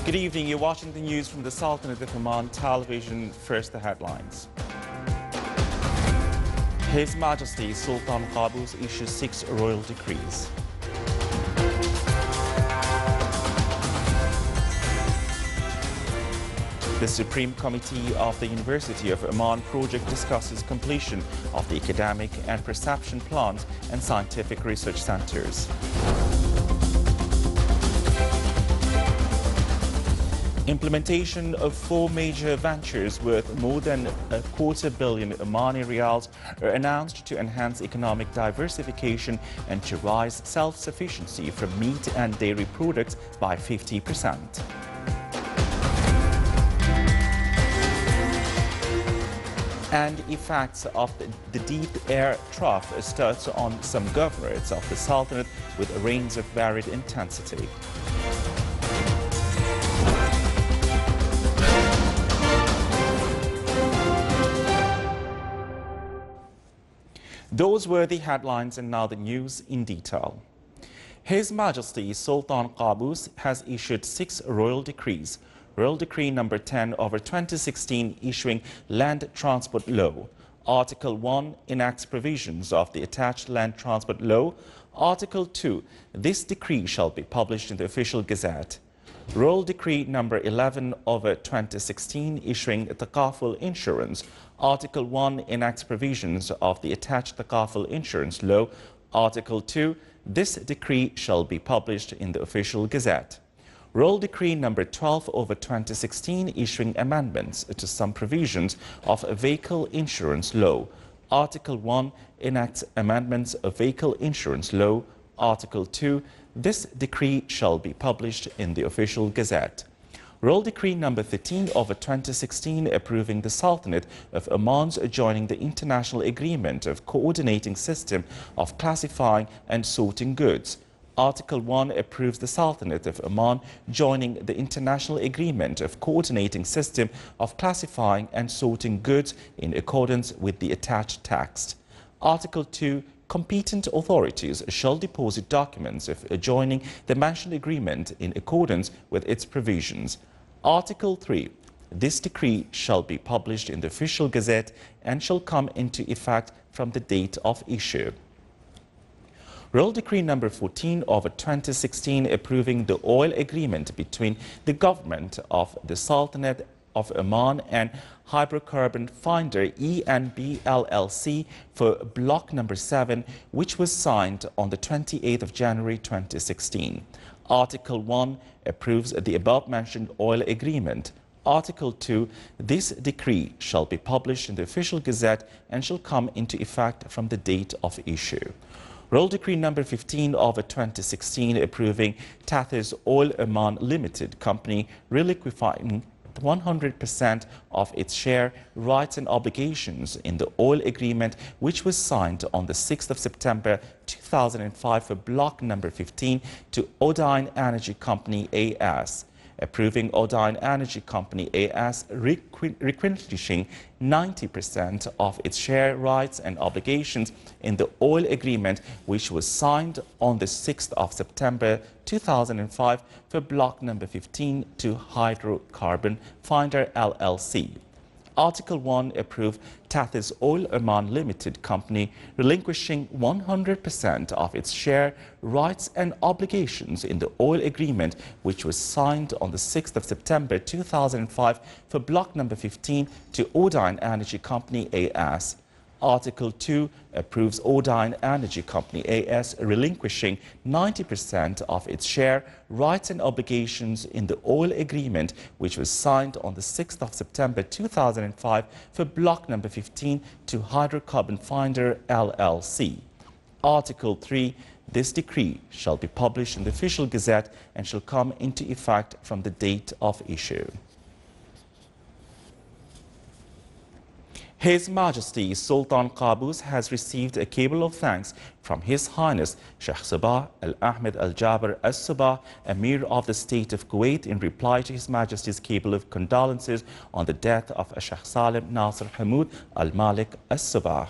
Good evening. You're watching the news from the Sultanate of Oman television. First, the headlines. His Majesty Sultan Qaboos issues 6 royal decrees. The Supreme Committee of the University of Oman project discusses completion of the academic and perception plans and scientific research centers. Implementation of 4 major ventures worth more than $250 million Omani riyals are announced to enhance economic diversification and to rise self-sufficiency from meat and dairy products by 50%. And effects of the deep air trough starts on some governorates of the Sultanate with rains of varied intensity. Those were the headlines, and now the news in detail. His Majesty Sultan Qaboos has issued 6 royal decrees. Royal Decree number 10/2016 issuing Land Transport Law. Article 1 enacts provisions of the attached Land Transport Law. Article 2, this decree shall be published in the Official Gazette. Royal Decree number 11/2016 issuing Takaful Insurance. Article 1 enacts provisions of the attached Takaful Insurance Law. Article 2, this decree shall be published in the Official Gazette. Royal Decree number 12/2016 issuing amendments to some provisions of Vehicle Insurance Law. Article 1 enacts amendments of Vehicle Insurance Law. Article 2, this decree shall be published in the Official Gazette. Royal Decree number 13/2016 approving the Sultanate of Oman's joining the International Agreement of Coordinating System of Classifying and Sorting Goods. Article 1 approves the Sultanate of Oman joining the International Agreement of Coordinating System of Classifying and Sorting Goods in accordance with the attached text. Article 2, competent authorities shall deposit documents of adjoining the mentioned agreement in accordance with its provisions. Article 3, this decree shall be published in the Official Gazette and shall come into effect from the date of issue. Royal Decree number 14/2016 approving the oil agreement between the government of the Sultanate of Oman and Hydrocarbon Finder ENB LLC for Block number 7, which was signed on the 28th of January 2016. Article 1 approves the above-mentioned oil agreement. Article 2, this decree shall be published in the Official Gazette and shall come into effect from the date of issue. Royal Decree number 15/2016 approving Tathis Oil Oman Limited Company reliquifying 100% of its share rights and obligations in the oil agreement which was signed on the 6th of September 2005 for Block number 15 to Odine Energy Company AS. Approving Odine Energy Company AS relinquishing 90% of its share rights and obligations in the oil agreement which was signed on the 6th of September 2005 for Block number 15 to Hydrocarbon Finder LLC. Article 1 approved Tathis Oil Oman Limited Company relinquishing 100% of its share rights and obligations in the oil agreement which was signed on the 6th of September 2005 for Block number 15 to Odine Energy Company AS. Article 2 approves Odine Energy Company AS relinquishing 90% of its share rights and obligations in the oil agreement which was signed on the 6th of September 2005 for Block number 15 to Hydrocarbon Finder LLC. Article 3, this decree shall be published in the Official Gazette and shall come into effect from the date of issue. His Majesty Sultan Qaboos has received a cable of thanks from His Highness Sheikh Sabah Al Ahmed Al Jaber Al Sabah, Emir of the State of Kuwait, in reply to His Majesty's cable of condolences on the death of Sheikh Salim Nasser Hamoud Al Malik Al Sabah.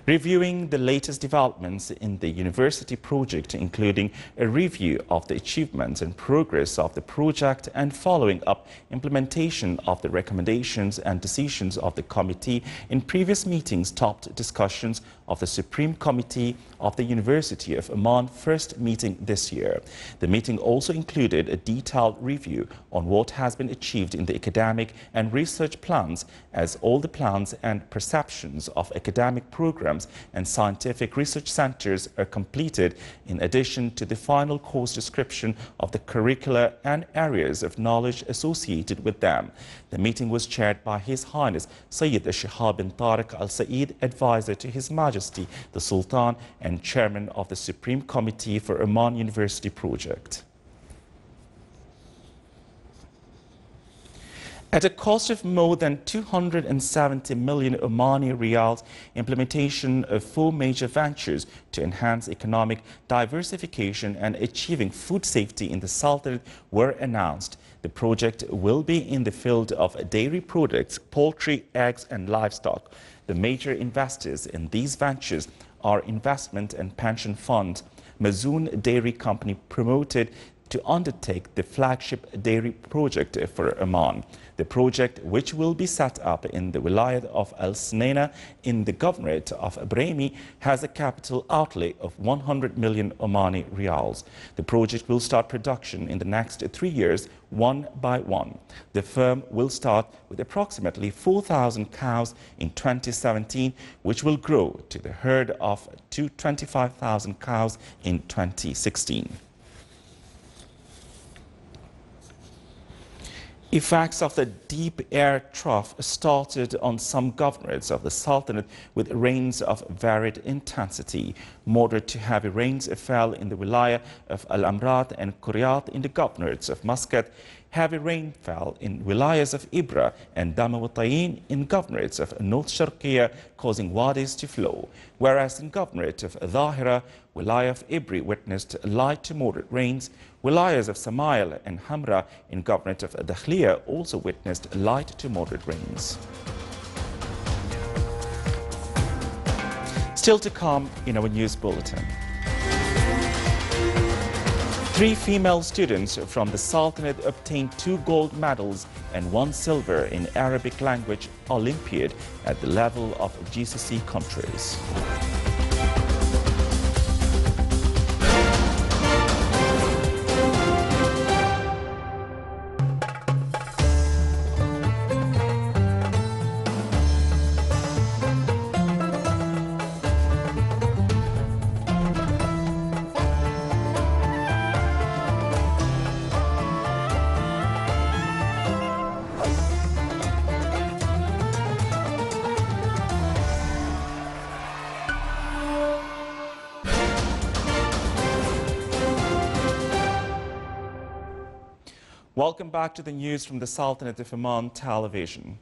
Reviewing the latest developments in the university project, including a review of the achievements and progress of the project and following up implementation of the recommendations and decisions of the committee in previous meetings, topped discussions of the Supreme Committee of the University of Oman first meeting this year. The meeting also included a detailed review on what has been achieved in the academic and research plans, as all the plans and perceptions of academic programs and scientific research centers are completed, in addition to the final course description of the curricula and areas of knowledge associated with them. The meeting was chaired by His Highness Sayyid Shihab bin Tariq Al Saeed, advisor to His Majesty the Sultan and chairman of the Supreme Committee for Oman University Project. At a cost of more than 270 million Omani riyals, implementation of 4 major ventures to enhance economic diversification and achieving food safety in the Sultanate were announced. The project will be in the field of dairy products, poultry, eggs and livestock. The major investors in these ventures are investment and pension fund. Mazoon Dairy Company promoted to undertake the flagship dairy project for Oman. The project, which will be set up in the Wilayat of Al Sneina in the Governorate of Brahmi, has a capital outlay of 100 million Omani riyals. The project will start production in the next 3 years, one by one. The firm will start with approximately 4,000 cows in 2017, which will grow to the herd of 25,000 cows in 2016. Effects of the deep air trough started on some governorates of the Sultanate with rains of varied intensity. Moderate to heavy rains fell in the Wilayah of Al-Amrat and Kuryat in the governorates of Muscat. Heavy rain fell in wilayas of Ibra and Damawatayin in governorates of North Sharqiya, causing wadis to flow, whereas in governorate of Dhahira, wilayah of Ibri witnessed light to moderate rains. Wilayas of Samail and Hamra in governorate of Dakhliya also witnessed light to moderate rains. Still to come in our news bulletin. 3 female students from the Sultanate obtained 2 gold medals and 1 silver in Arabic language Olympiad at the level of GCC countries. Welcome back to the news from the Sultanate of Oman television.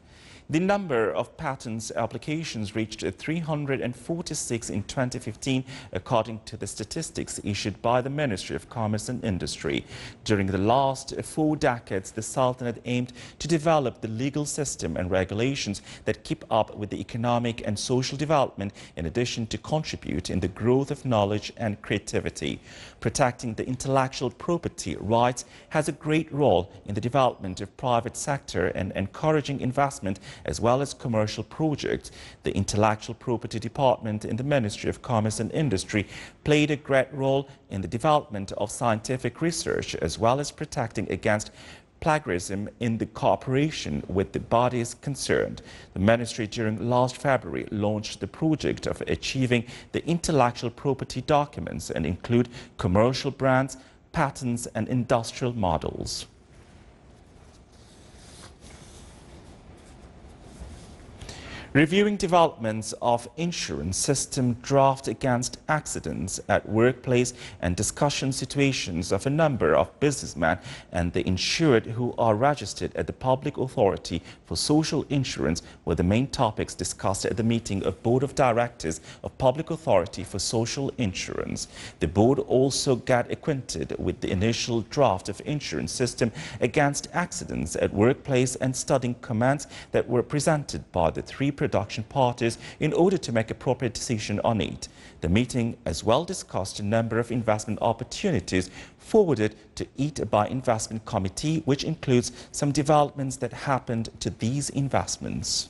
The number of patents applications reached 346 in 2015, according to the statistics issued by the Ministry of Commerce and Industry. During the last 4 decades, the Sultanate aimed to develop the legal system and regulations that keep up with the economic and social development, in addition to contribute in the growth of knowledge and creativity. Protecting the intellectual property rights has a great role in the development of private sector and encouraging investment as well as commercial projects. The Intellectual Property Department in the Ministry of Commerce and Industry played a great role in the development of scientific research as well as protecting against plagiarism in the cooperation with the bodies concerned. The ministry during last February launched the project of achieving the intellectual property documents and include commercial brands, patents and industrial models. Reviewing developments of insurance system draft against accidents at workplace and discussion situations of a number of businessmen and the insured who are registered at the Public Authority for Social Insurance were the main topics discussed at the meeting of Board of Directors of Public Authority for Social Insurance. The board also got acquainted with the initial draft of insurance system against accidents at workplace and studying comments that were presented by the 3 production parties in order to make appropriate decision on it. The meeting as well discussed a number of investment opportunities forwarded to it by Investment Committee, which includes some developments that happened to these investments.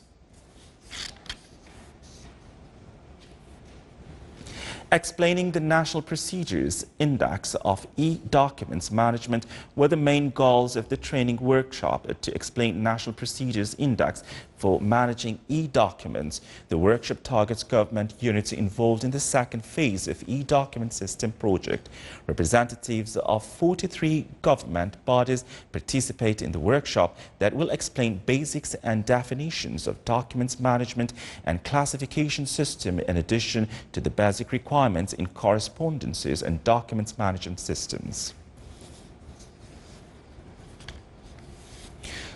Explaining the National Procedures Index of e-Documents Management were the main goals of the training workshop to explain National Procedures Index for managing e-documents. The workshop targets government units involved in the second phase of e-document system project. Representatives of 43 government bodies participate in the workshop that will explain basics and definitions of documents management and classification system in addition to the basic requirements in correspondences and documents management systems.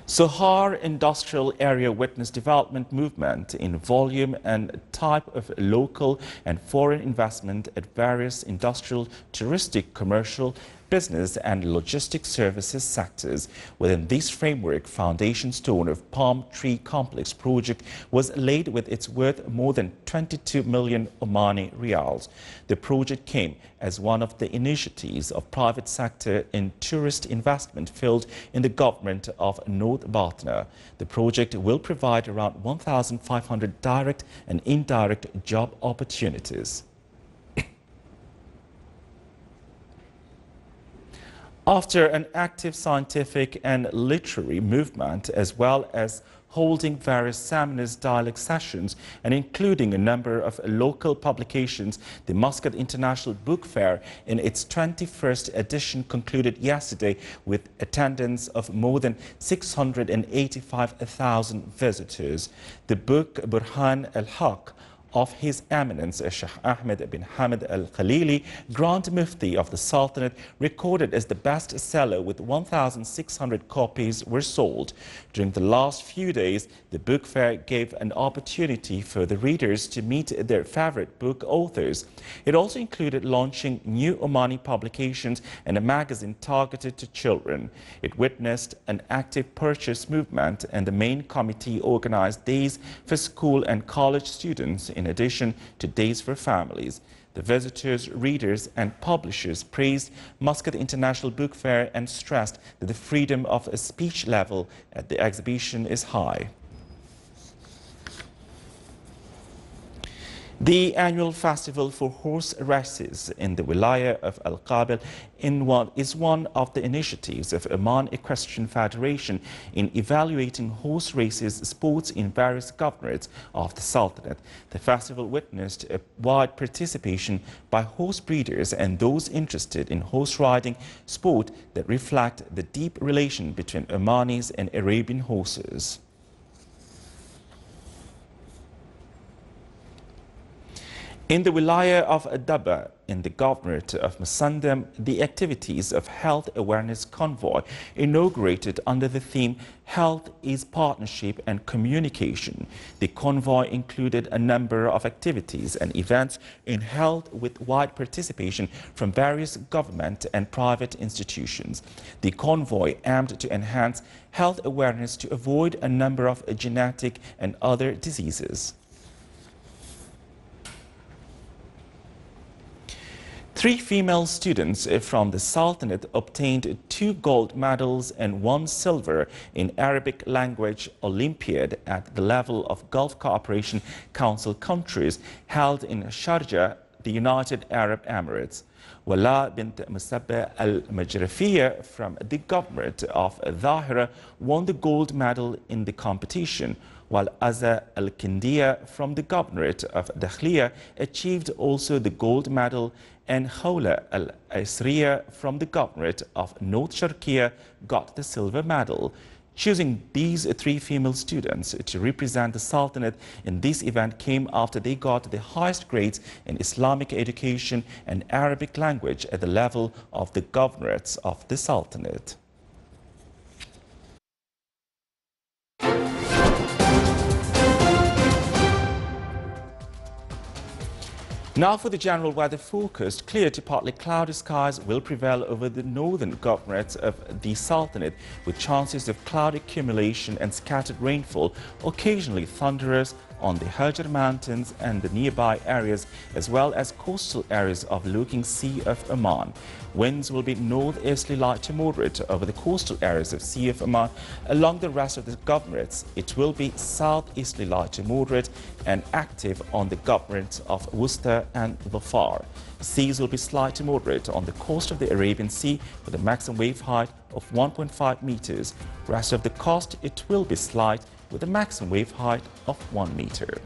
Sohar Industrial Area witnessed development movement in volume and type of local and foreign investment at various industrial, touristic, commercial, business and logistic services sectors. Within this framework, foundation stone of Palm Tree Complex project was laid with its worth more than 22 million Omani Riyals. The project came as one of the initiatives of private sector in tourist investment field in the government of North Batna. The project will provide around 1,500 direct and indirect job opportunities. After an active scientific and literary movement, as well as holding various seminars, dialogue sessions, and including a number of local publications, the Muscat International Book Fair in its 21st edition concluded yesterday with attendance of more than 685,000 visitors. The book Burhan al-Haq of His Eminence Sheikh Ahmed bin Hamad al-Khalili, Grand Mufti of the Sultanate, recorded as the bestseller with 1,600 copies were sold. During the last few days, the book fair gave an opportunity for the readers to meet their favorite book authors. It also included launching new Omani publications and a magazine targeted to children. It witnessed an active purchase movement, and the main committee organized days for school and college students in addition to days for families. The visitors, readers and publishers praised Muscat International Book Fair and stressed that the freedom of speech level at the exhibition is high. The annual festival for horse races in the Wilaya of Al-Qabil is one of the initiatives of Oman Equestrian Federation in evaluating horse races sports in various governorates of the Sultanate. The festival witnessed a wide participation by horse breeders and those interested in horse riding sport that reflect the deep relation between Omanis and Arabian horses. In the Wilaya of Adaba, in the Governorate of Musandam, the activities of Health Awareness Convoy inaugurated under the theme Health is Partnership and Communication. The convoy included a number of activities and events in health with wide participation from various government and private institutions. The convoy aimed to enhance health awareness to avoid a number of genetic and other diseases. 3 female students from the Sultanate obtained 2 gold medals and 1 silver in Arabic language Olympiad at the level of Gulf Cooperation Council countries held in Sharjah, the United Arab Emirates. Wala bint Musabba al-Majrafiya from the Governorate of Dhahira won the gold medal in the competition, while Azza al-Kindiya from the Governorate of Dakhliya achieved also the gold medal, and Khawla al-Asriya from the Governorate of North Sharqiya got the silver medal. Choosing these 3 female students to represent the Sultanate in this event came after they got the highest grades in Islamic education and Arabic language at the level of the governorates of the Sultanate. Now for the general weather forecast. Clear to partly cloudy skies will prevail over the northern governorates of the Sultanate, with chances of cloud accumulation and scattered rainfall, occasionally thunderous on the Hajar Mountains and the nearby areas, as well as coastal areas of Looking Sea of Oman. Winds will be northeasterly light to moderate over the coastal areas of Sea of Oman. Along the rest of the governorates, it will be southeasterly light to moderate and active on the governorates of Worcester and Dhofar. Seas will be slight to moderate on the coast of the Arabian Sea with a maximum wave height of 1.5 meters. Rest of the coast, it will be slight with a maximum wave height of 1 meter.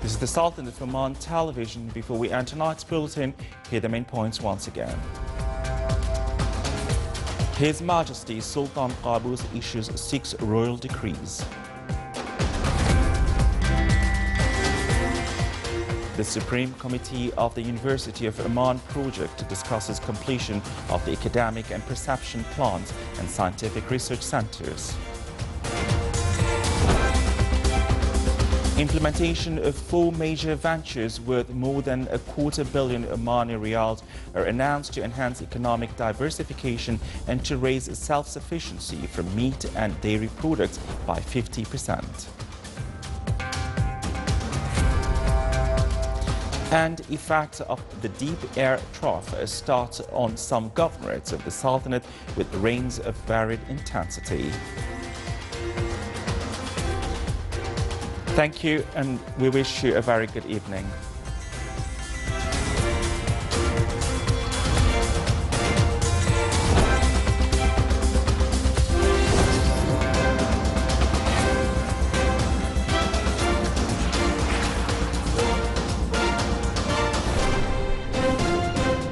This is the Sultan of Oman television. Before we enter tonight's bulletin, here are the main points once again. His Majesty Sultan Qaboos issues 6 royal decrees. The Supreme Committee of the University of Oman project discusses completion of the academic and perception plans and scientific research centers. Implementation of 4 major ventures worth more than $250 million Omani riyals are announced to enhance economic diversification and to raise self-sufficiency from meat and dairy products by 50%. And effects of the deep air trough start on some governorates of the Sultanate with rains of varied intensity. Thank you, and we wish you a very good evening.